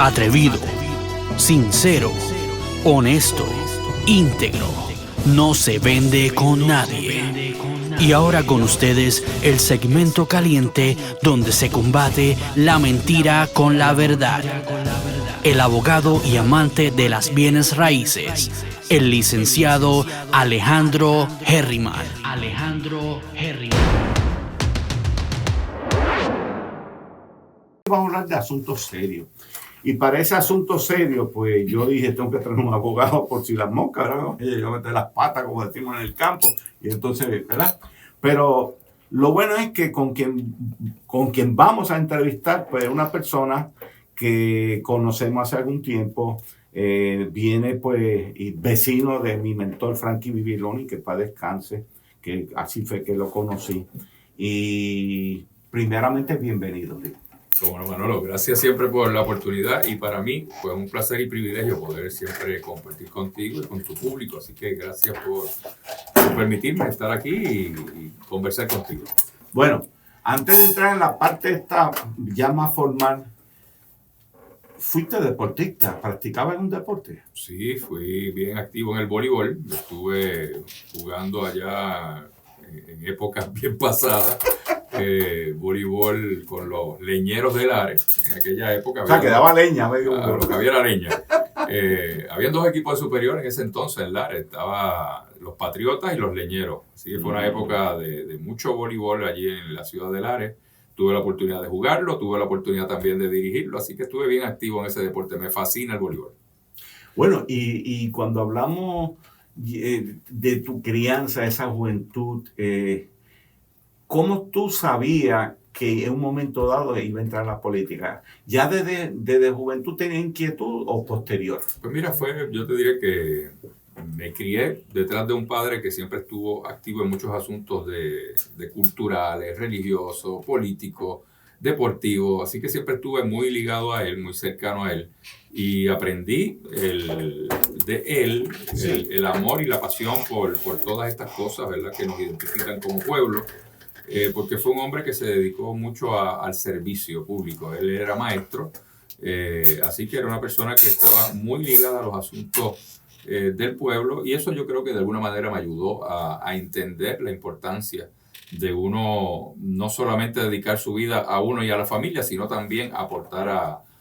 Atrevido, sincero, honesto, íntegro. No se vende con nadie. Y ahora con ustedes el segmento caliente donde se combate la mentira con la verdad. El abogado y amante de las bienes raíces, el licenciado Alejandro Herriman. Vamos a hablar de asuntos serios. Y para ese asunto serio, pues yo dije, tengo que traer un abogado por si las moscas, ¿verdad? Yo meter las patas, como decimos en el campo. Y entonces, ¿verdad? Pero lo bueno es que con quien vamos a entrevistar, pues una persona que conocemos hace algún tiempo, viene pues y vecino de mi mentor Frankie Bibiloni, que para descanse, que así fue que lo conocí. Y primeramente, bienvenido, Lee. Como no, Manolo, gracias siempre por la oportunidad y para mí fue un placer y privilegio poder siempre compartir contigo y con tu público, así que gracias por permitirme estar aquí y conversar contigo. Bueno, antes de entrar en la parte esta ya más formal, ¿fuiste deportista? ¿Practicabas algún deporte? Sí, fui bien activo en el voleibol, estuve jugando allá en épocas bien pasadas. Voleibol con los leñeros del Lares en aquella época. O sea, que daba leña. Lo que había era leña. Habían dos equipos de superior en ese entonces en Lares. Estaba los Patriotas y los Leñeros. Así que fue una época de mucho voleibol allí en la ciudad de Lares. Tuve la oportunidad de jugarlo, tuve la oportunidad también de dirigirlo. Así que estuve bien activo en ese deporte. Me fascina el voleibol. Bueno, y cuando hablamos de tu crianza, esa juventud, ¿cómo tú sabías que en un momento dado iba a entrar a la política? ¿Ya desde juventud tenías inquietud o posterior? Pues mira, yo te diré que me crié detrás de un padre que siempre estuvo activo en muchos asuntos de culturales, religiosos, políticos, deportivos, así que siempre estuve muy ligado a él, muy cercano a él, y aprendí de él el amor y la pasión por todas estas cosas, ¿verdad?, que nos identifican como pueblo. Porque fue un hombre que se dedicó mucho al servicio público. Él era maestro, así que era una persona que estaba muy ligada a los asuntos del pueblo, y eso yo creo que de alguna manera me ayudó a entender la importancia de uno no solamente dedicar su vida a uno y a la familia, sino también aportar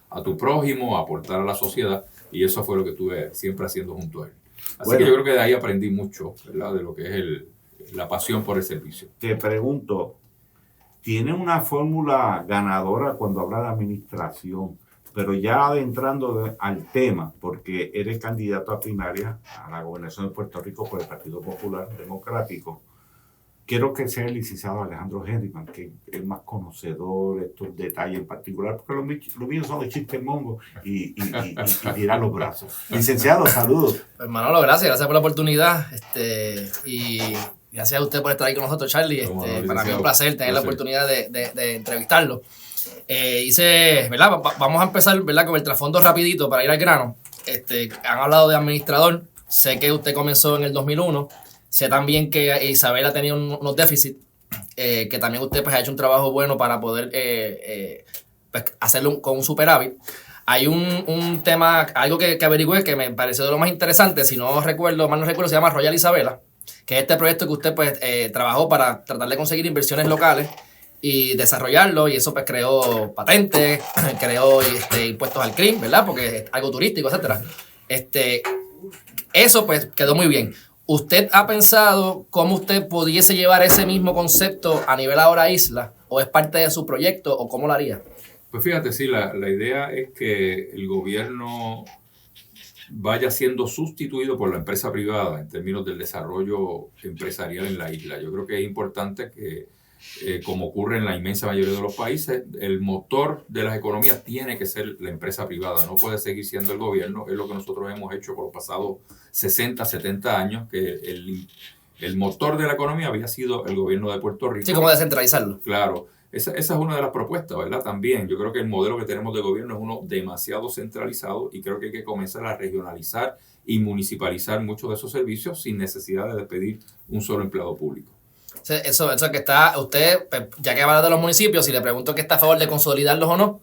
a tu prójimo, aportar a la sociedad, y eso fue lo que estuve siempre haciendo junto a él. Así que yo creo que de ahí aprendí mucho, ¿verdad?, de lo que es la pasión por el servicio. Te pregunto, ¿tiene una fórmula ganadora cuando habla de administración? Pero ya adentrando al tema, porque eres candidato a primaria a la gobernación de Puerto Rico por el Partido Popular Democrático, quiero que sea el licenciado Alejandro Herriman, que es el más conocedor de estos detalles en particular, porque los míos son de chistes mongos y tirar los brazos. Licenciado, saludos. Pues Manolo, gracias por la oportunidad. Y gracias a usted por estar ahí con nosotros, Charlie. Para mí es un placer tener la oportunidad de entrevistarlo. ¿Verdad? Vamos a empezar, ¿verdad?, con el trasfondo rapidito para ir al grano. Han hablado de administrador. Sé que usted comenzó en el 2001. Sé también que Isabel ha tenido unos déficits, que también usted pues ha hecho un trabajo bueno para poder pues, hacerlo con un superávit. Hay un tema, algo que averigüé que me pareció de lo más interesante, si no recuerdo, mal no recuerdo, se llama Royal Isabela, que es este proyecto que usted pues trabajó para tratar de conseguir inversiones locales y desarrollarlo, y eso pues creó patentes, creó impuestos al crimen, ¿verdad?, porque es algo turístico, etcétera. Eso pues quedó muy bien. ¿Usted ha pensado cómo usted pudiese llevar ese mismo concepto a nivel ahora isla? ¿O es parte de su proyecto? ¿O cómo lo haría? Pues fíjate, sí, la idea es que el gobierno vaya siendo sustituido por la empresa privada en términos del desarrollo empresarial en la isla. Yo creo que es importante que, como ocurre en la inmensa mayoría de los países, el motor de las economías tiene que ser la empresa privada, no puede seguir siendo el gobierno. Es lo que nosotros hemos hecho por los pasados 60, 70 años, que el motor de la economía había sido el gobierno de Puerto Rico. Sí, como descentralizarlo. Claro, esa es una de las propuestas, ¿verdad? También yo creo que el modelo que tenemos de gobierno es uno demasiado centralizado, y creo que hay que comenzar a regionalizar y municipalizar muchos de esos servicios sin necesidad de despedir un solo empleado público. Eso que está, usted, ya que habla de los municipios, si le pregunto que está a favor de consolidarlos o no.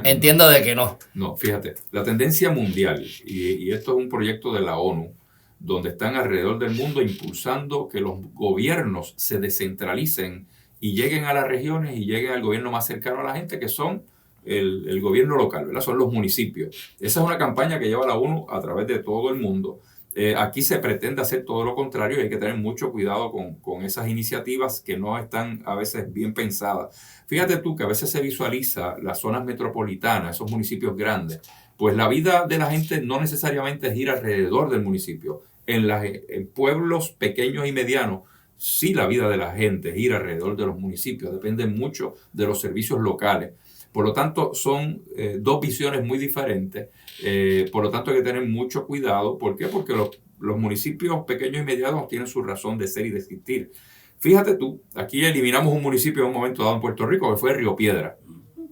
Entiendo de que no. No, fíjate, la tendencia mundial, y esto es un proyecto de la ONU, donde están alrededor del mundo impulsando que los gobiernos se descentralicen y lleguen a las regiones y lleguen al gobierno más cercano a la gente, que son el gobierno local, ¿verdad? Son los municipios. Esa es una campaña que lleva la ONU a través de todo el mundo. Aquí se pretende hacer todo lo contrario y hay que tener mucho cuidado con esas iniciativas que no están a veces bien pensadas. Fíjate tú que a veces se visualiza las zonas metropolitanas, esos municipios grandes, pues la vida de la gente no necesariamente gira alrededor del municipio. En pueblos pequeños y medianos, sí la vida de la gente gira alrededor de los municipios, depende mucho de los servicios locales. Por lo tanto, son dos visiones muy diferentes. Por lo tanto, hay que tener mucho cuidado. ¿Por qué? Porque los municipios pequeños y medianos tienen su razón de ser y de existir. Fíjate tú, aquí eliminamos un municipio en un momento dado en Puerto Rico, que fue Río Piedra.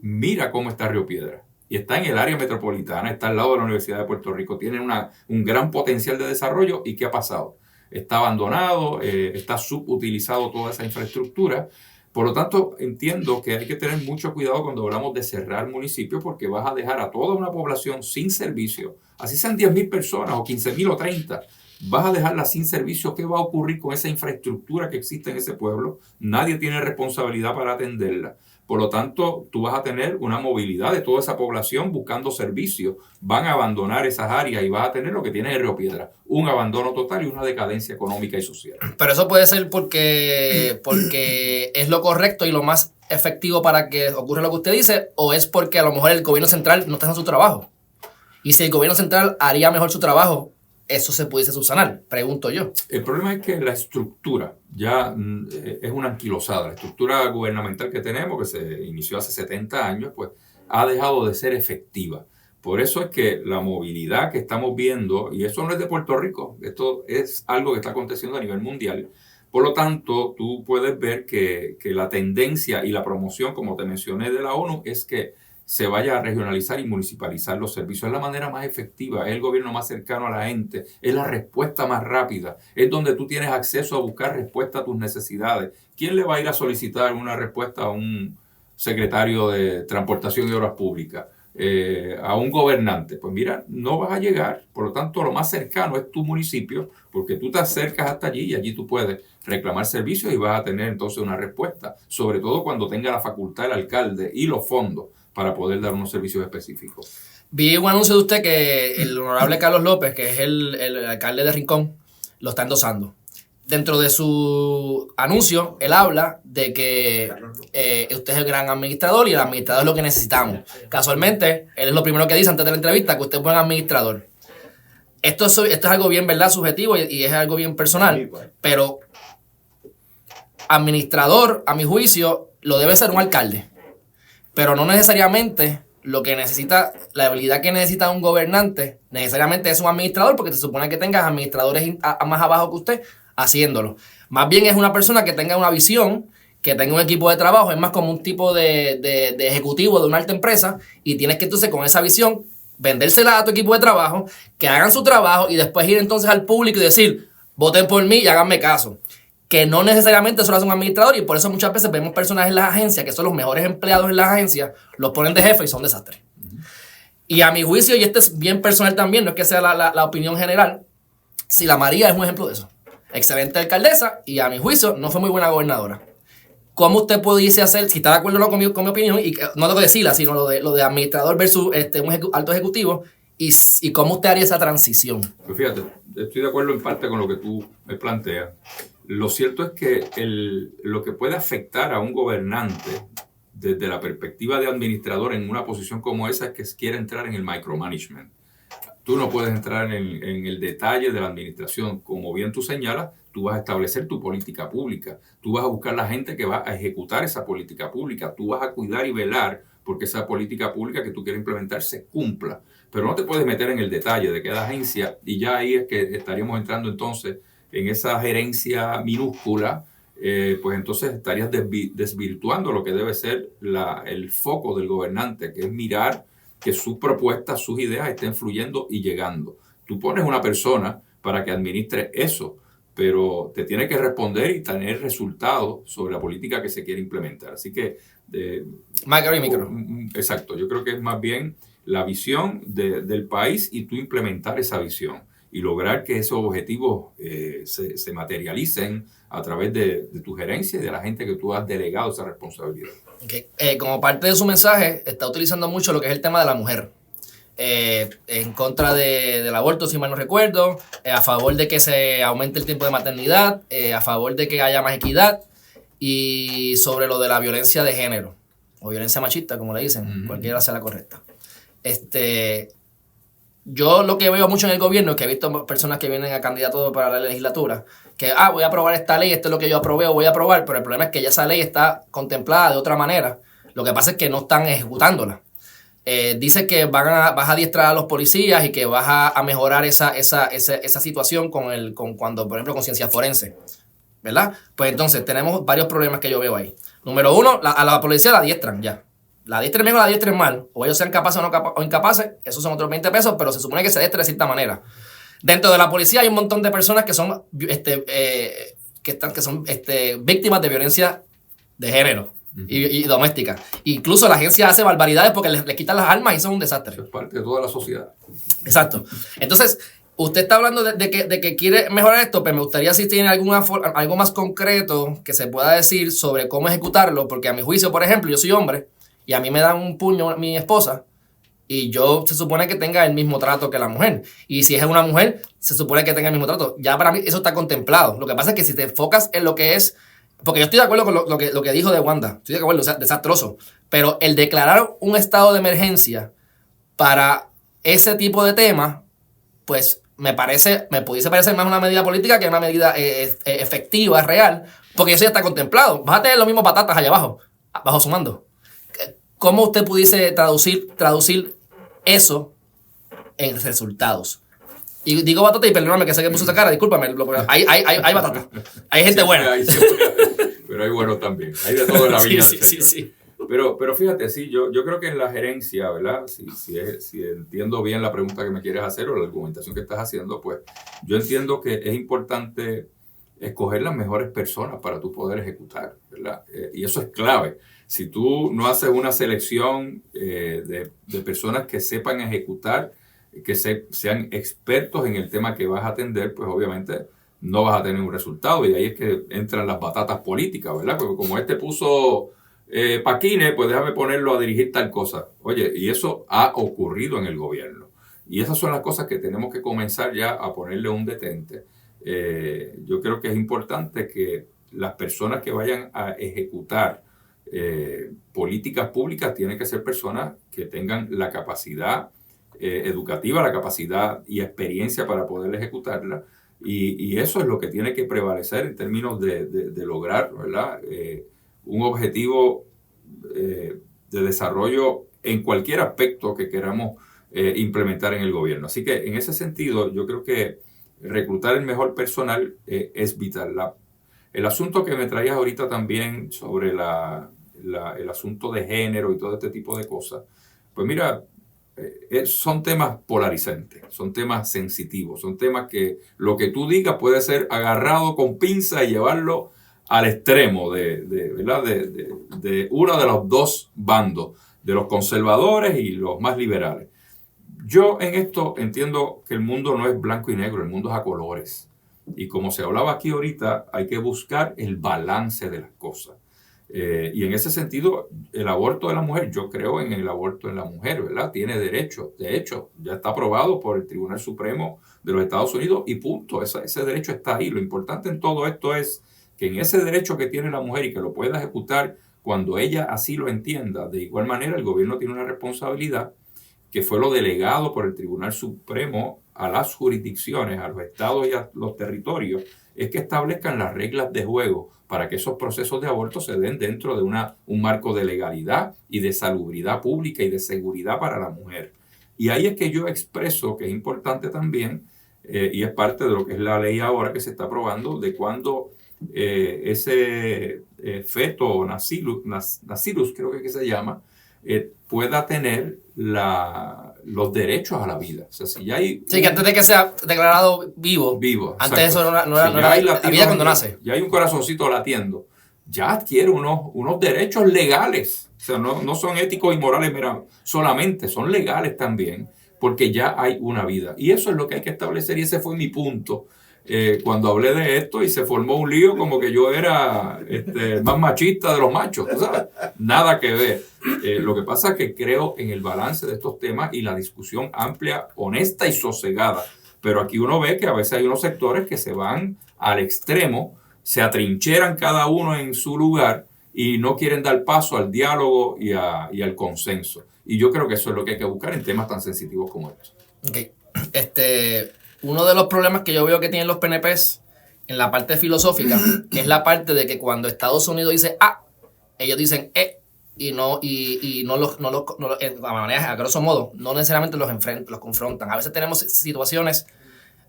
Mira cómo está Río Piedra. Y está en el área metropolitana, está al lado de la Universidad de Puerto Rico. Tiene un gran potencial de desarrollo. ¿Y qué ha pasado? Está abandonado, está subutilizado toda esa infraestructura. Por lo tanto, entiendo que hay que tener mucho cuidado cuando hablamos de cerrar municipios, porque vas a dejar a toda una población sin servicio. Así sean 10,000 personas o 15,000 o 30. Vas a dejarla sin servicio. ¿Qué va a ocurrir con esa infraestructura que existe en ese pueblo? Nadie tiene responsabilidad para atenderla. Por lo tanto, tú vas a tener una movilidad de toda esa población buscando servicios. Van a abandonar esas áreas y vas a tener lo que tiene el Río Piedra, un abandono total y una decadencia económica y social. Pero eso puede ser porque es lo correcto y lo más efectivo para que ocurra lo que usted dice, o es porque a lo mejor el gobierno central no está haciendo su trabajo. Y si el gobierno central haría mejor su trabajo, eso se pudiese subsanar, pregunto yo. El problema es que la estructura ya es una anquilosada. La estructura gubernamental que tenemos, que se inició hace 70 años, pues ha dejado de ser efectiva. Por eso es que la movilidad que estamos viendo, y eso no es de Puerto Rico, esto es algo que está aconteciendo a nivel mundial. Por lo tanto, tú puedes ver que la tendencia y la promoción, como te mencioné, de la ONU, es que se vaya a regionalizar y municipalizar los servicios. Es la manera más efectiva, es el gobierno más cercano a la gente, es la respuesta más rápida, es donde tú tienes acceso a buscar respuesta a tus necesidades. ¿Quién le va a ir a solicitar una respuesta a un secretario de Transportación y Obras Públicas? A un gobernante? Pues mira, no vas a llegar. Por lo tanto, lo más cercano es tu municipio, porque tú te acercas hasta allí y allí tú puedes reclamar servicios y vas a tener entonces una respuesta, sobre todo cuando tenga la facultad el alcalde y los fondos para poder dar unos servicios específicos. Vi un anuncio de usted que el honorable Carlos López, que es el alcalde de Rincón, lo está endosando. Dentro de su anuncio, él habla de que usted es el gran administrador y el administrador es lo que necesitamos. Casualmente, él es lo primero que dice antes de la entrevista, que usted es buen administrador. Esto es algo bien, ¿verdad?, subjetivo y es algo bien personal. Pero administrador, a mi juicio, lo debe ser un alcalde. Pero no necesariamente lo que necesita, la habilidad que necesita un gobernante, necesariamente es un administrador, porque se supone que tengas administradores más abajo que usted haciéndolo. Más bien es una persona que tenga una visión, que tenga un equipo de trabajo, es más como un tipo de ejecutivo de una alta empresa, y tienes que entonces con esa visión vendérsela a tu equipo de trabajo, que hagan su trabajo y después ir entonces al público y decir, voten por mí y háganme caso. Que no necesariamente eso lo hace un administrador, y por eso muchas veces vemos personas en las agencias que son los mejores empleados en las agencias, los ponen de jefe y son desastres. Y a mi juicio, y este es bien personal también, no es que sea la opinión general, Sila María es un ejemplo de eso. Excelente alcaldesa y a mi juicio no fue muy buena gobernadora. ¿Cómo usted pudiese hacer, si está de acuerdo o no con mi opinión, y no lo de Sila, sino lo de administrador versus un alto ejecutivo, y cómo usted haría esa transición? Pues fíjate, estoy de acuerdo en parte con lo que tú me planteas. Lo cierto es que lo que puede afectar a un gobernante desde la perspectiva de administrador en una posición como esa es que quiere entrar en el micromanagement. Tú no puedes entrar en el detalle de la administración. Como bien tú señalas, tú vas a establecer tu política pública. Tú vas a buscar la gente que va a ejecutar esa política pública. Tú vas a cuidar y velar porque esa política pública que tú quieres implementar se cumpla. Pero no te puedes meter en el detalle de cada agencia, y ya ahí es que estaríamos entrando entonces en esa gerencia minúscula, pues entonces estarías desvirtuando lo que debe ser el foco del gobernante, que es mirar que sus propuestas, sus ideas estén fluyendo y llegando. Tú pones una persona para que administre eso, pero te tiene que responder y tener resultados sobre la política que se quiere implementar. Así que Macro y micro. Exacto, yo creo que es más bien la visión del país y tú implementar esa visión y lograr que esos objetivos se materialicen a través de tu gerencia y de la gente que tú has delegado esa responsabilidad. Okay. Como parte de su mensaje, está utilizando mucho lo que es el tema de la mujer. En contra del aborto, si mal no recuerdo, a favor de que se aumente el tiempo de maternidad, a favor de que haya más equidad y sobre lo de la violencia de género o violencia machista, como le dicen, cualquiera sea la correcta. Yo lo que veo mucho en el gobierno es que he visto personas que vienen a candidatos para la legislatura que voy a aprobar esta ley, esto es lo que yo aprobé o voy a aprobar, pero el problema es que ya esa ley está contemplada de otra manera. Lo que pasa es que no están ejecutándola. Dice que vas a adiestrar a los policías y que vas a mejorar esa situación cuando, por ejemplo, con ciencia forense, ¿verdad? Pues entonces tenemos varios problemas que yo veo ahí. Número uno, a la policía la adiestran ya. La adiestren bien o la adiestren mal, o ellos sean capaces o incapaces, esos son otros 20 pesos, pero se supone que se adiestre de cierta manera. Dentro de la policía hay un montón de personas que son víctimas de violencia de género y doméstica. Incluso la agencia hace barbaridades porque les quitan las armas y eso es un desastre. Eso es parte de toda la sociedad. Exacto. Entonces, usted está hablando de que quiere mejorar esto, pero me gustaría si tiene algo más concreto que se pueda decir sobre cómo ejecutarlo, porque a mi juicio, por ejemplo, yo soy hombre y a mí me dan un puño mi esposa y yo se supone que tenga el mismo trato que la mujer. Y si es una mujer, se supone que tenga el mismo trato. Ya para mí eso está contemplado. Lo que pasa es que si te enfocas en lo que es... Porque yo estoy de acuerdo con lo que dijo de Wanda. Estoy de acuerdo, o sea, desastroso. Pero el declarar un estado de emergencia para ese tipo de temas, pues me pudiese parecer más una medida política que una medida efectiva, real, porque eso ya está contemplado. Vas a tener los mismos patatas allá abajo, bajo su mando. ¿Cómo usted pudiese traducir eso en resultados? Y digo batata y perdóname que sé que puse esa cara, discúlpame, hay batata. Hay gente buena. Pero hay buenos también. Hay de todo en la vida. Sí. Pero fíjate, sí, yo creo que en la gerencia, ¿verdad? Si entiendo bien la pregunta que me quieres hacer o la argumentación que estás haciendo, pues yo entiendo que es importante escoger las mejores personas para tú poder ejecutar, ¿verdad? Y eso es clave. Si tú no haces una selección de personas que sepan ejecutar, que sean expertos en el tema que vas a atender, pues obviamente no vas a tener un resultado. Y ahí es que entran las batatas políticas, ¿verdad? Porque como puso Paquines, pues déjame ponerlo a dirigir tal cosa. Oye, y eso ha ocurrido en el gobierno. Y esas son las cosas que tenemos que comenzar ya a ponerle un detente. Yo creo que es importante que las personas que vayan a ejecutar políticas públicas tienen que ser personas que tengan la capacidad educativa, la capacidad y experiencia para poder ejecutarla. Y eso es lo que tiene que prevalecer en términos de lograr, ¿verdad? Un objetivo de desarrollo en cualquier aspecto que queramos implementar en el gobierno. Así que en ese sentido yo creo que reclutar el mejor personal es vital. El asunto que me traías ahorita también sobre el asunto de género y todo este tipo de cosas, pues mira, son temas polarizantes, son temas sensitivos, son temas que lo que tú digas puede ser agarrado con pinza y llevarlo al extremo ¿verdad? de uno de los dos bandos, de los conservadores y los más liberales. Yo en esto entiendo que el mundo no es blanco y negro, el mundo es a colores. Y como se hablaba aquí ahorita, hay que buscar el balance de las cosas. Y en ese sentido, el aborto de la mujer, yo creo en el aborto de la mujer, ¿verdad? Tiene derecho. De hecho, ya está aprobado por el Tribunal Supremo de los Estados Unidos y punto. Ese derecho está ahí. Lo importante en todo esto es que en ese derecho que tiene la mujer y que lo pueda ejecutar cuando ella así lo entienda, de igual manera el gobierno tiene una responsabilidad que fue lo delegado por el Tribunal Supremo a las jurisdicciones, a los estados y a los territorios, es que establezcan las reglas de juego para que esos procesos de aborto se den dentro de un marco de legalidad y de salubridad pública y de seguridad para la mujer. Y ahí es que yo expreso que es importante también, y es parte de lo que es la ley ahora que se está aprobando, de cuando ese feto nacirus, creo que se llama, pueda tener los derechos a la vida. O sea, si ya hay que antes de que sea declarado vivo. Antes exacto. Eso no era la vida cuando nace. Ya hay un corazoncito latiendo. ya adquiere unos derechos legales. O sea, no son éticos y morales solamente, son legales también, porque ya hay una vida. Y eso es lo que hay que establecer, y ese fue mi punto cuando hablé de esto, y se formó un lío como que yo era más machista de los machos, ¿sabes? Nada que ver. Lo que pasa es que creo en el balance de estos temas y la discusión amplia, honesta y sosegada. Pero aquí uno ve que a veces hay unos sectores que se van al extremo, se atrincheran cada uno en su lugar y no quieren dar paso al diálogo y al consenso. Y yo creo que eso es lo que hay que buscar en temas tan sensitivos como estos. Okay. Uno de los problemas que yo veo que tienen los PNPs en la parte filosófica es la parte de que cuando Estados Unidos dice A, ellos dicen y no a grosso modo, no necesariamente los confrontan. A veces tenemos situaciones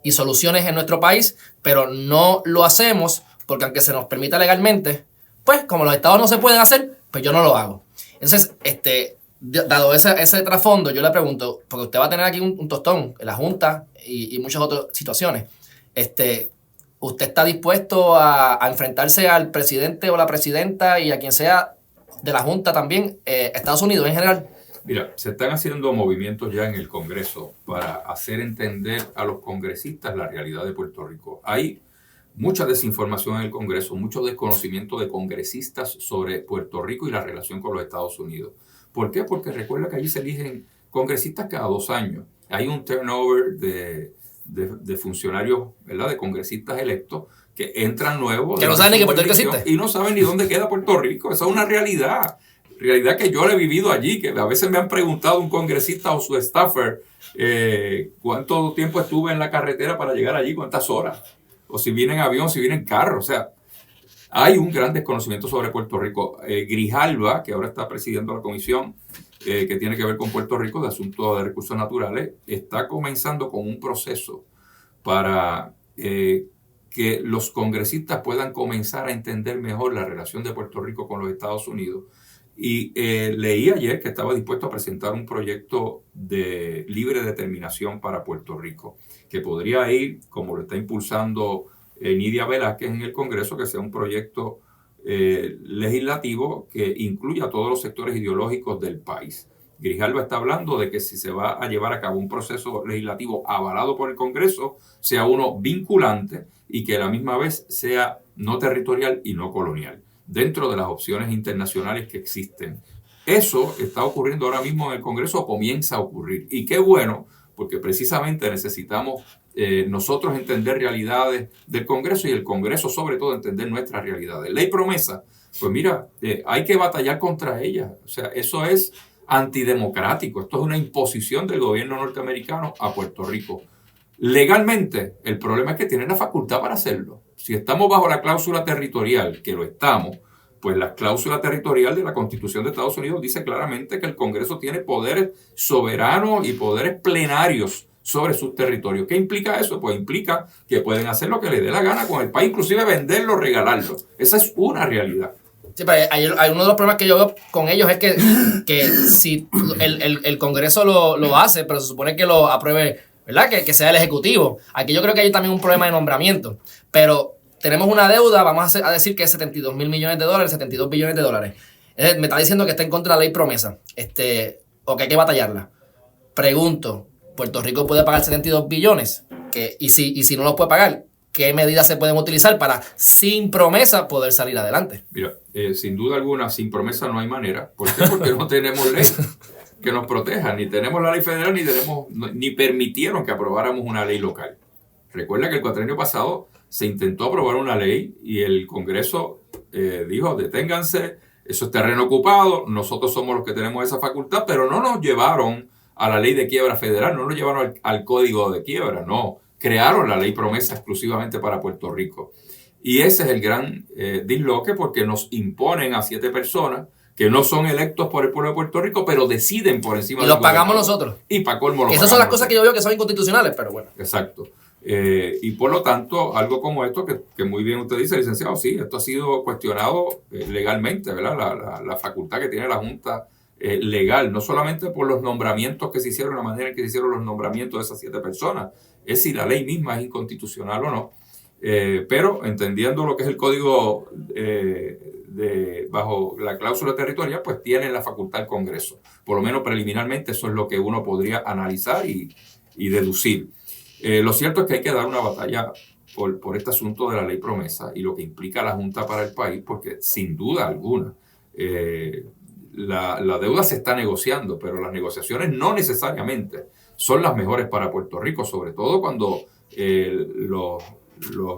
y soluciones en nuestro país, pero no lo hacemos porque aunque se nos permita legalmente, pues como los estados no se pueden hacer, pues yo no lo hago. Entonces, dado ese trasfondo, yo le pregunto, porque usted va a tener aquí un tostón en la Junta y muchas otras situaciones, ¿usted está dispuesto a enfrentarse al presidente o la presidenta y a quien sea de la Junta también, Estados Unidos en general? Mira, se están haciendo movimientos ya en el Congreso para hacer entender a los congresistas la realidad de Puerto Rico. Hay mucha desinformación en el Congreso, mucho desconocimiento de congresistas sobre Puerto Rico y la relación con los Estados Unidos. ¿Por qué? Porque recuerda que allí se eligen congresistas cada 2 años. Hay un turnover de funcionarios, ¿verdad?, de congresistas electos que entran nuevos. Que no saben ni que Puerto Rico existe. Y no saben ni dónde queda Puerto Rico. Esa es una realidad. Realidad que yo la he vivido allí, que a veces me han preguntado un congresista o su staffer cuánto tiempo estuve en la carretera para llegar allí, cuántas horas. O si viene en avión, si viene en carro. O sea, hay un gran desconocimiento sobre Puerto Rico. Grijalva, que ahora está presidiendo la comisión que tiene que ver con Puerto Rico de asuntos de recursos naturales, está comenzando con un proceso para que los congresistas puedan comenzar a entender mejor la relación de Puerto Rico con los Estados Unidos. Y leí ayer que estaba dispuesto a presentar un proyecto de libre determinación para Puerto Rico, que podría ir, como lo está impulsando Nidia Velázquez en el Congreso, que sea un proyecto legislativo que incluya a todos los sectores ideológicos del país. Grijalva está hablando de que si se va a llevar a cabo un proceso legislativo avalado por el Congreso, sea uno vinculante y que a la misma vez sea no territorial y no colonial, dentro de las opciones internacionales que existen. Eso está ocurriendo ahora mismo en el Congreso, o comienza a ocurrir. Y qué bueno, porque precisamente necesitamos nosotros entender realidades del Congreso y el Congreso sobre todo entender nuestras realidades. Ley promesa, pues mira, hay que batallar contra ella. O sea, eso es antidemocrático. Esto es una imposición del gobierno norteamericano a Puerto Rico. Legalmente, el problema es que tienen la facultad para hacerlo. Si estamos bajo la cláusula territorial, que lo estamos, pues la cláusula territorial de la Constitución de Estados Unidos dice claramente que el Congreso tiene poderes soberanos y poderes plenarios sobre sus territorios. ¿Qué implica eso? Pues implica que pueden hacer lo que les dé la gana con el país, inclusive venderlo, regalarlo. Esa es una realidad. Sí, pero hay uno de los problemas que yo veo con ellos es que si el Congreso lo hace, pero se supone que lo apruebe, ¿verdad? Que sea el Ejecutivo. Aquí yo creo que hay también un problema de nombramiento. Pero tenemos una deuda, vamos a decir que es $72 mil millones, $72 billones. Me está diciendo que está en contra de la ley promesa. O que hay que batallarla. Pregunto, ¿Puerto Rico puede pagar 72 billones? Y si no lo puede pagar, ¿qué medidas se pueden utilizar para, sin promesa, poder salir adelante? Mira, sin duda alguna, sin promesa no hay manera. ¿Por qué? Porque no tenemos ley que nos proteja. Ni tenemos la ley federal, ni permitieron que aprobáramos una ley local. Recuerda que el cuatrienio pasado se intentó aprobar una ley y el Congreso dijo, deténganse, eso es terreno ocupado, nosotros somos los que tenemos esa facultad, pero no nos llevaron a la ley de quiebra federal, no nos llevaron al código de quiebra, no. Crearon la ley promesa exclusivamente para Puerto Rico. Y ese es el gran disloque, porque nos imponen a 7 personas que no son electos por el pueblo de Puerto Rico, pero deciden por encima de los pagamos nosotros. Y para colmo lo pagamos. Esas son las cosas que yo veo que son inconstitucionales, pero bueno. Exacto. Y por lo tanto, algo como esto, que muy bien usted dice, licenciado, sí, esto ha sido cuestionado legalmente, ¿verdad? La facultad que tiene la Junta legal, no solamente por los nombramientos que se hicieron, la manera en que se hicieron los nombramientos de esas 7 personas, es si la ley misma es inconstitucional o no, pero entendiendo lo que es el código de bajo la cláusula territorial, pues tiene la facultad del Congreso. Por lo menos preliminarmente eso es lo que uno podría analizar y deducir. Lo cierto es que hay que dar una batalla por este asunto de la ley promesa y lo que implica la Junta para el país, porque sin duda alguna la deuda se está negociando, pero las negociaciones no necesariamente son las mejores para Puerto Rico, sobre todo cuando los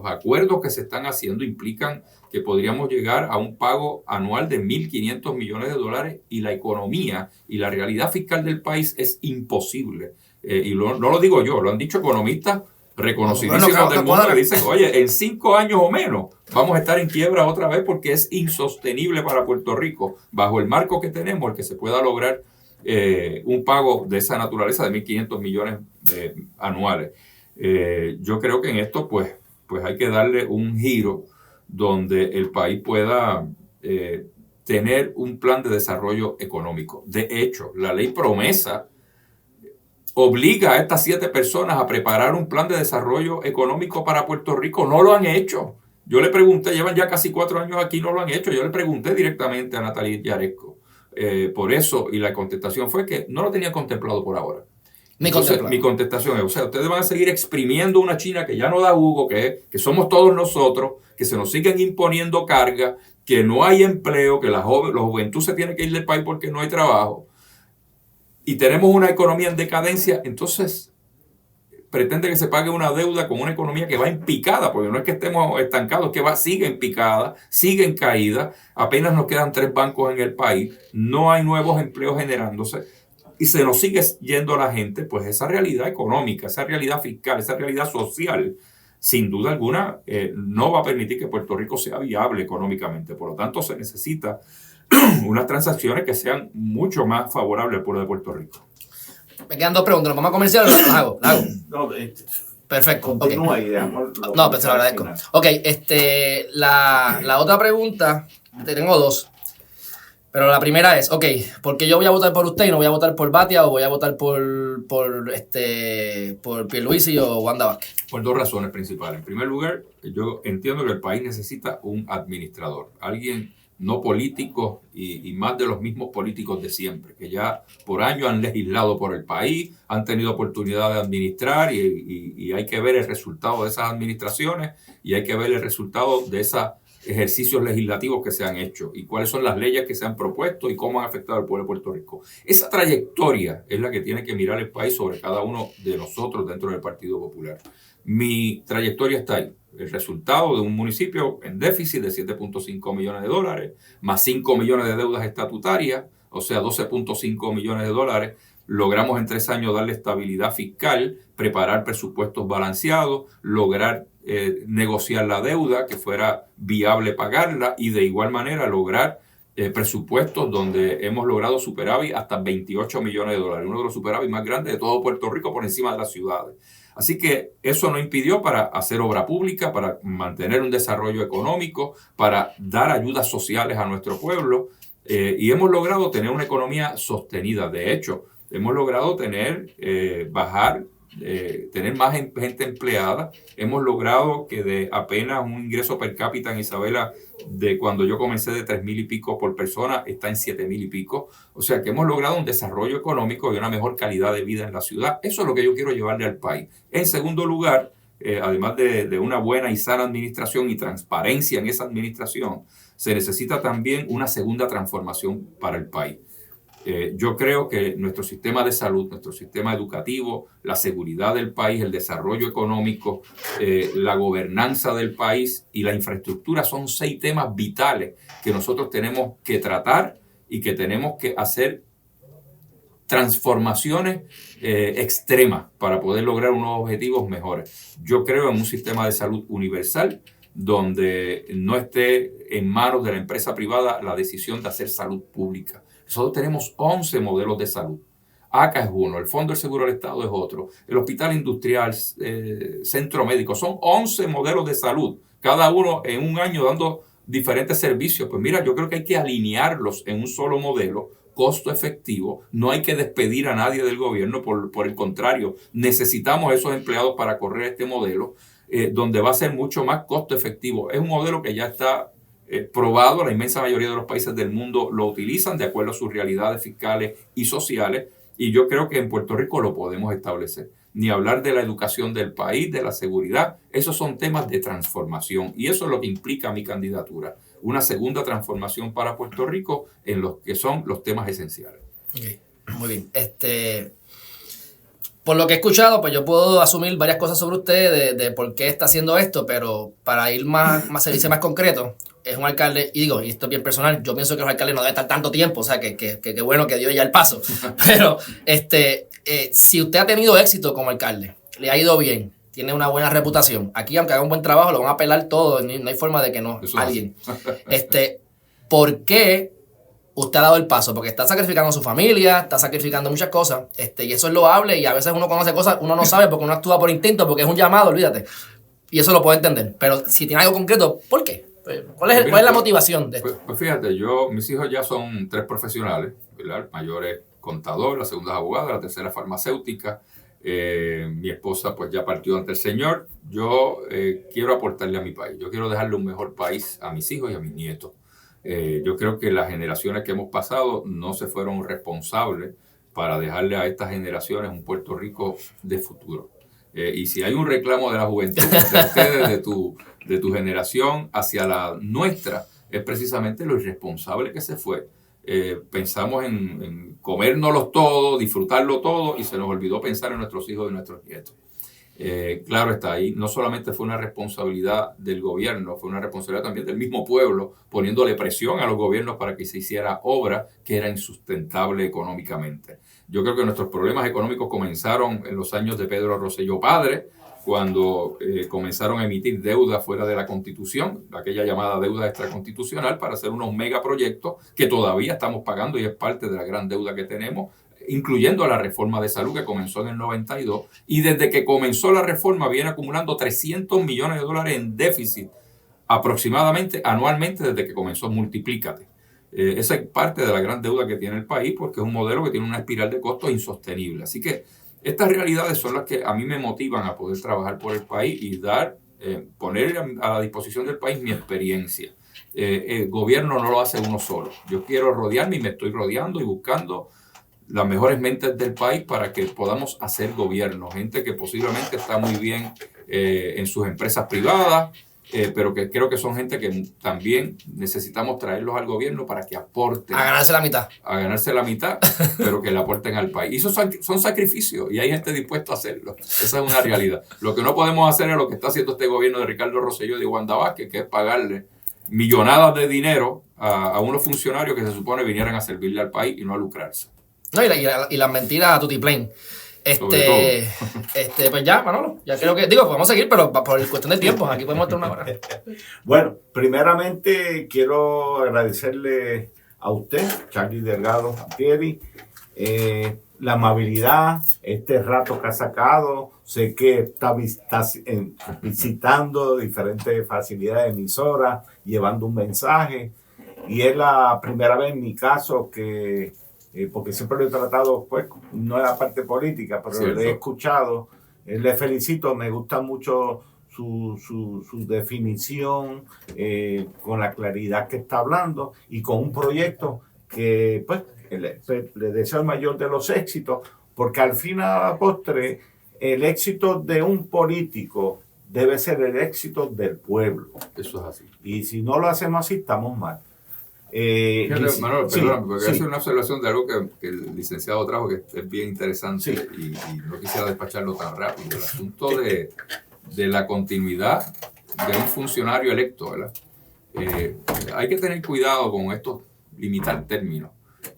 acuerdos que se están haciendo implican que podríamos llegar a un pago anual de $1.500 millones y la economía y la realidad fiscal del país es imposible. Y no lo digo yo, lo han dicho economistas reconocidísimos del mundo que dicen, oye, en 5 años o menos vamos a estar en quiebra otra vez porque es insostenible para Puerto Rico, bajo el marco que tenemos, el que se pueda lograr un pago de esa naturaleza de 1.500 millones anuales. Yo creo que en esto pues hay que darle un giro donde el país pueda tener un plan de desarrollo económico. De hecho, la ley promesa obliga a estas 7 personas a preparar un plan de desarrollo económico para Puerto Rico. No lo han hecho. Yo le pregunté, llevan ya casi 4 años aquí, no lo han hecho. Yo le pregunté directamente a Natalie Yaresco por eso, y la contestación fue que no lo tenían contemplado por ahora. Entonces, mi contestación es, o sea, ustedes van a seguir exprimiendo una China que ya no da jugo, que somos todos nosotros, que se nos siguen imponiendo cargas, que no hay empleo, que la juventud se tiene que ir del país porque no hay trabajo, y tenemos una economía en decadencia. Entonces pretende que se pague una deuda con una economía que va en picada, porque no es que estemos estancados, que sigue en picada, sigue en caída, apenas nos quedan 3 bancos en el país, no hay nuevos empleos generándose, y se nos sigue yendo la gente. Pues esa realidad económica, esa realidad fiscal, esa realidad social, sin duda alguna, no va a permitir que Puerto Rico sea viable económicamente. Por lo tanto, se necesita unas transacciones que sean mucho más favorables al pueblo de Puerto Rico. Me quedan 2 preguntas. ¿Nos vamos a comercial o las hago? No, perfecto. Continúa Okay. ahí, no, pues te lo agradezco. Ok, la otra pregunta, tengo 2. Pero la primera es, ¿por qué yo voy a votar por usted y no voy a votar por Batia o voy a votar por Pierluisi o Wanda Vázquez? Por 2 razones principales. En primer lugar, yo entiendo que el país necesita un administrador, alguien no político y más de los mismos políticos de siempre, que ya por años han legislado por el país, han tenido oportunidad de administrar y hay que ver el resultado de esas administraciones y hay que ver el resultado de esos ejercicios legislativos que se han hecho y cuáles son las leyes que se han propuesto y cómo han afectado al pueblo de Puerto Rico. Esa trayectoria es la que tiene que mirar el país sobre cada uno de nosotros dentro del Partido Popular. Mi trayectoria está ahí. El resultado de un municipio en déficit de $7.5 millones, más 5 millones de deudas estatutarias, o sea, $12.5 millones. Logramos en 3 años darle estabilidad fiscal, preparar presupuestos balanceados, lograr negociar la deuda, que fuera viable pagarla, y de igual manera lograr presupuestos donde hemos logrado superávit hasta $28 millones, uno de los superávit más grandes de todo Puerto Rico por encima de las ciudades. Así que eso nos impidió para hacer obra pública, para mantener un desarrollo económico, para dar ayudas sociales a nuestro pueblo, y hemos logrado tener una economía sostenida. De hecho, hemos logrado tener más gente empleada. Hemos logrado que de apenas un ingreso per cápita en Isabela, de cuando yo comencé de 3,000 y pico por persona, está en 7,000 y pico. O sea que hemos logrado un desarrollo económico y una mejor calidad de vida en la ciudad. Eso es lo que yo quiero llevarle al país. En segundo lugar, además de una buena y sana administración y transparencia en esa administración, se necesita también una segunda transformación para el país. Yo creo que nuestro sistema de salud, nuestro sistema educativo, la seguridad del país, el desarrollo económico, la gobernanza del país y la infraestructura son 6 temas vitales que nosotros tenemos que tratar y que tenemos que hacer transformaciones extremas para poder lograr unos objetivos mejores. Yo creo en un sistema de salud universal donde no esté en manos de la empresa privada la decisión de hacer salud pública. Nosotros tenemos 11 modelos de salud. ACA es uno, el Fondo del Seguro del Estado es otro, el Hospital Industrial, Centro Médico, son 11 modelos de salud, cada uno en un año dando diferentes servicios. Pues mira, yo creo que hay que alinearlos en un solo modelo, costo efectivo. No hay que despedir a nadie del gobierno, por el contrario, necesitamos esos empleados para correr este modelo, donde va a ser mucho más costo efectivo. Es un modelo que ya está probado, la inmensa mayoría de los países del mundo lo utilizan de acuerdo a sus realidades fiscales y sociales, y yo creo que en Puerto Rico lo podemos establecer. Ni hablar de la educación del país, de la seguridad, esos son temas de transformación, y eso es lo que implica mi candidatura, una segunda transformación para Puerto Rico en lo que son los temas esenciales. Okay. Muy bien. Por lo que he escuchado, pues yo puedo asumir varias cosas sobre usted de por qué está haciendo esto, pero para ir más servicio más concreto, es un alcalde, y esto es bien personal, yo pienso que los alcaldes no deben estar tanto tiempo, o sea, que bueno que dio ya el paso, pero si usted ha tenido éxito como alcalde, le ha ido bien, tiene una buena reputación, aquí aunque haga un buen trabajo, lo van a apelar todo, no hay forma de que no, eso alguien. ¿Por qué usted ha dado el paso? Porque está sacrificando a su familia, está sacrificando muchas cosas, y eso es loable, y a veces uno conoce cosas, uno no sabe porque uno actúa por instinto, porque es un llamado, olvídate. Y eso lo puedo entender. Pero si tiene algo concreto, ¿por qué? ¿Cuál es la motivación de esto? Pues fíjate, mis hijos ya son 3 profesionales, ¿verdad? El mayor es contador, la segunda es abogada, la tercera es farmacéutica. Mi esposa pues ya partió ante el Señor. Yo quiero aportarle a mi país. Yo quiero dejarle un mejor país a mis hijos y a mis nietos. Yo creo que las generaciones que hemos pasado no se fueron responsables para dejarle a estas generaciones un Puerto Rico de futuro. Y si hay un reclamo de la juventud, de ustedes, de tu generación hacia la nuestra, es precisamente lo irresponsable que se fue. Pensamos en comérnoslos todo, disfrutarlo todo, y se nos olvidó pensar en nuestros hijos y nuestros nietos. Claro está, ahí no solamente fue una responsabilidad del gobierno, fue una responsabilidad también del mismo pueblo, poniéndole presión a los gobiernos para que se hiciera obra que era insustentable económicamente. Yo creo que nuestros problemas económicos comenzaron en los años de Pedro Rosselló padre, cuando comenzaron a emitir deuda fuera de la Constitución, aquella llamada deuda extraconstitucional, para hacer unos megaproyectos que todavía estamos pagando y es parte de la gran deuda que tenemos, incluyendo la reforma de salud que comenzó en el 92, y desde que comenzó la reforma viene acumulando $300 millones en déficit aproximadamente anualmente desde que comenzó. Multiplícate. Esa es parte de la gran deuda que tiene el país, porque es un modelo que tiene una espiral de costos insostenible. Así que estas realidades son las que a mí me motivan a poder trabajar por el país y poner a la disposición del país mi experiencia. El gobierno no lo hace uno solo. Yo quiero rodearme y me estoy rodeando y buscando las mejores mentes del país para que podamos hacer gobierno. Gente que posiblemente está muy bien en sus empresas privadas, pero que creo que son gente que también necesitamos traerlos al gobierno para que aporten. A ganarse la mitad. A ganarse la mitad, pero que le aporten al país. Y esos son sacrificios y hay gente dispuesta a hacerlo. Esa es una realidad. Lo que no podemos hacer es lo que está haciendo este gobierno de Ricardo Rosselló y de Wanda Vázquez, que es pagarle millonadas de dinero a unos funcionarios que se supone vinieran a servirle al país y no a lucrarse. No, y las mentiras a tutiplén. Pues ya, Manolo, ya creo que, podemos seguir, pero por cuestión de tiempo, aquí podemos estar una hora. Bueno, primeramente quiero agradecerle a usted, Charlie Delgado Ampieri, la amabilidad, este rato que ha sacado. Sé que está visitando diferentes facilidades emisoras, llevando un mensaje, y es la primera vez en mi caso que porque siempre lo he tratado, pues, no es la parte política, pero Cierto. le he escuchado, le felicito, me gusta mucho su definición, con la claridad que está hablando y con un proyecto que, pues, le deseo el mayor de los éxitos, porque al fin y a la postre, el éxito de un político debe ser el éxito del pueblo. Eso es así. Y si no lo hacemos así, estamos mal. Fíjate, Manuel, sí, perdóname, porque sí. hacer una observación de algo que el licenciado trajo que es bien interesante, Sí. y no quisiera despacharlo tan rápido. El asunto de la continuidad de un funcionario electo, ¿verdad? Hay que tener cuidado con esto, limitar términos.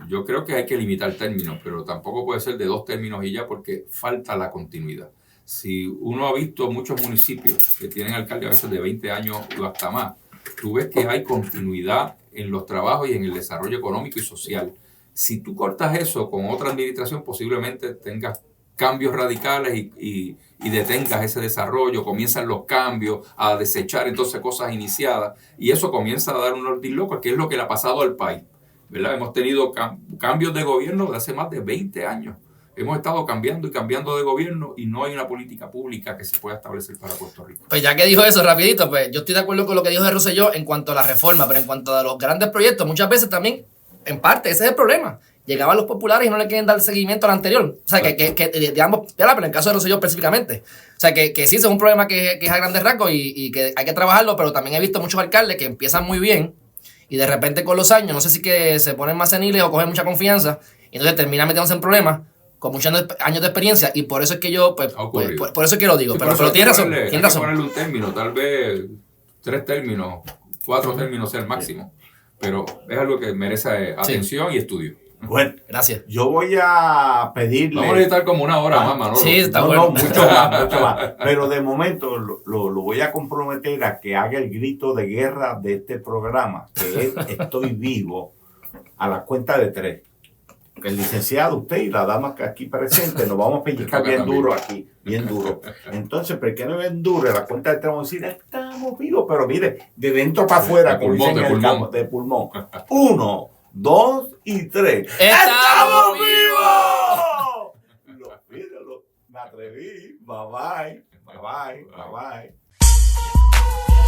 Yo creo que hay que limitar términos, pero tampoco puede ser de 2 términos y ya, porque falta la continuidad. Si uno ha visto muchos municipios que tienen alcalde a veces de 20 años o hasta más, tú ves que hay continuidad en los trabajos y en el desarrollo económico y social. Si tú cortas eso con otra administración, posiblemente tengas cambios radicales y detengas ese desarrollo, comienzan los cambios, a desechar entonces cosas iniciadas, y eso comienza a dar un ortilloco, que es lo que le ha pasado al país, ¿verdad? Hemos tenido cambios de gobierno de hace más de 20 años. hemos estado cambiando y cambiando de gobierno y no hay una política pública que se pueda establecer para Puerto Rico. Pues ya que dijo eso rapidito, pues yo estoy de acuerdo con lo que dijo de Rosselló en cuanto a la reforma, pero en cuanto a los grandes proyectos, muchas veces también, en parte, ese es el problema. Llegaban los populares y no le quieren dar seguimiento al anterior. O sea, que digamos, pero en el caso de Rosselló específicamente. O sea, que sí, ese es un problema que es a grandes rasgos y que hay que trabajarlo, pero también he visto muchos alcaldes que empiezan muy bien y de repente con los años, no sé si que se ponen más seniles o cogen mucha confianza y entonces terminan metiéndose en problemas con muchos años de experiencia y por eso es que yo, pues por eso es que lo digo. Sí, pero tiene razón, hay tiene que razón. ponerle un término, tal vez 3 términos, 4 términos sea el máximo, pero es algo que merece atención y estudio. Bueno, Gracias. yo voy a pedirle... Vamos a necesitar como 1 hora más, Manolo. Sí, está No, bueno. mucho más. Pero de momento lo voy a comprometer a que haga el grito de guerra de este programa, que es Estoy Vivo, a la cuenta de 3. El licenciado, usted y la dama que aquí presente, nos vamos a pellizcar bien duro aquí, bien duro. Entonces, ¿por qué no es bien duro? A la cuenta de 3 vamos a decir, estamos vivos, pero mire, de dentro para afuera, De pulmón, como dicen en el campo, de pulmón. 1, 2 y 3. ¡Estamos vivos! Me atreví. Bye bye. Bye bye. Bye bye.